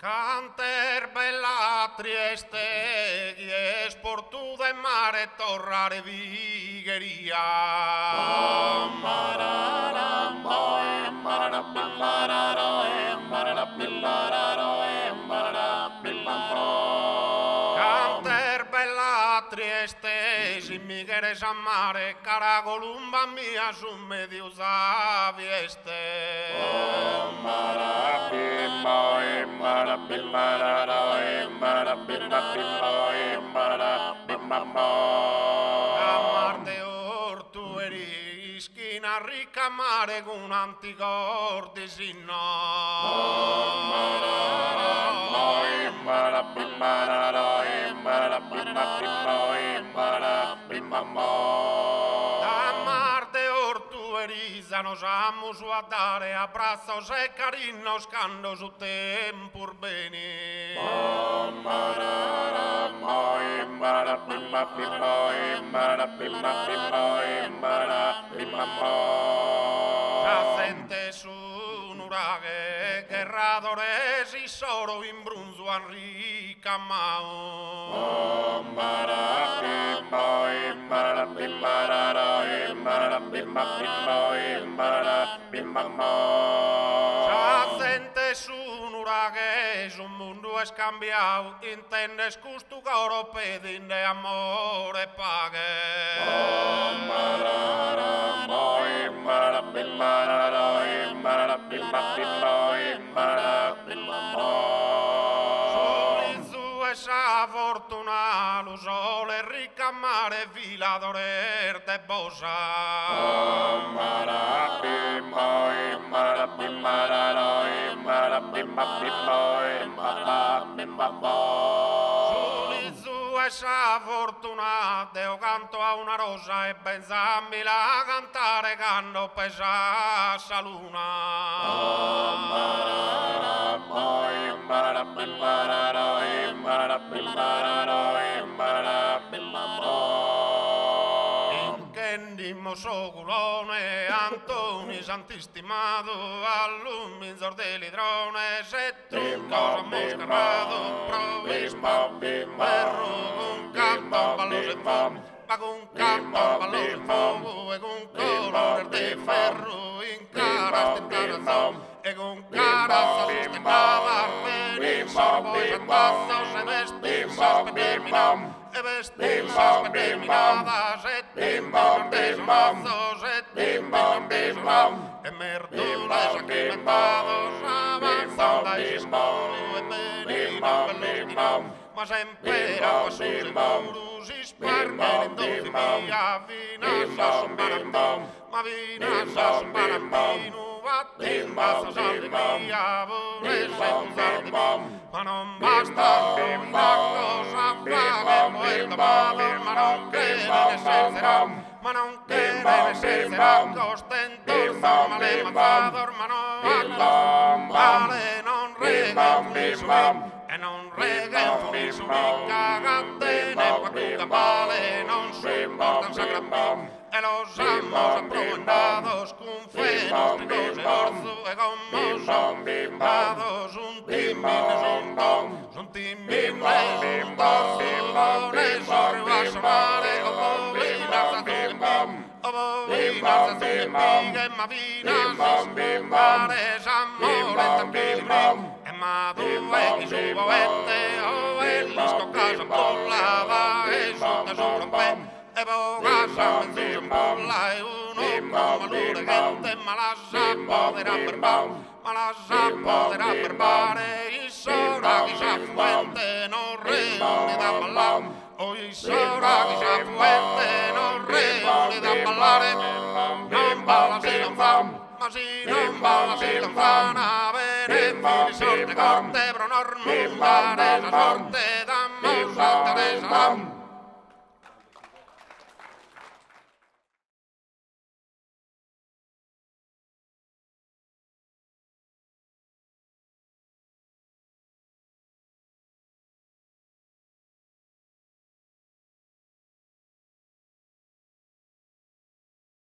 Canter bella Trieste, chi è sportu de mare torrare vigheria. Canter bella Trieste, si mi quieres amare, cara Columba mia su medio savieste. Amarte ortu eri ischina ricca mare con anticordi Amarte ortu erisano siamo su a dare abbraccios e carinos cando su tempur bene. Sente su un uraghe che radores y soro in brunzo anrica Sente su un uraghe su un mundo es cambiao intendes custu coro pedin de amore esa fortuna lo sole ricca mare vila dorer de bosa. Su esa fortuna deo canto a una rosa e benzamila a cantare cando pesa sa luna. Intendimos oculone Antoni santistimado all'uminzor dell'idrone se tu cosa moscarrado provismo perro con canto ballos e fom ma con canto ballos e fogo e con colore de ferro in cara stentana e con cara sostenava per poi andazzo se vestimos per terminam e vestimos per terminadas e timbantes mazos e timbantes e merdules aclimentados avanzando e sismolo e benino bellos ma sempre a passus muros y sparmen in via vinasas barambam ma vinasas barambino battimbasas allegria volesse usare ma non basta una cosa fare muerto valor ma non quiere ser ma non quiere ser costentos male mazador ma non vale non rega e non rega in furisu mi cagate ne pacuca vale non soportan sagrapam e los amos aprovendados con fenos trigos de orzo e como son bimbados un timine son timine un torzones orvas mare como vinas azul bovinas azul pighe ma vinas mares amore tranquilli ma dove chi su bovette o ellisco casa collava e su tesoro pen e bogasa mezzo polla e uno malure gente ma la sapodera per ma la sapodera per mare i sora chi sa fuente non reuni da ballare o i sora chi sa fuente non reuni da ballare non balla se non fa ma si non balla se non fa una bene sorte corte però non mundare la sorte da mossa Teresa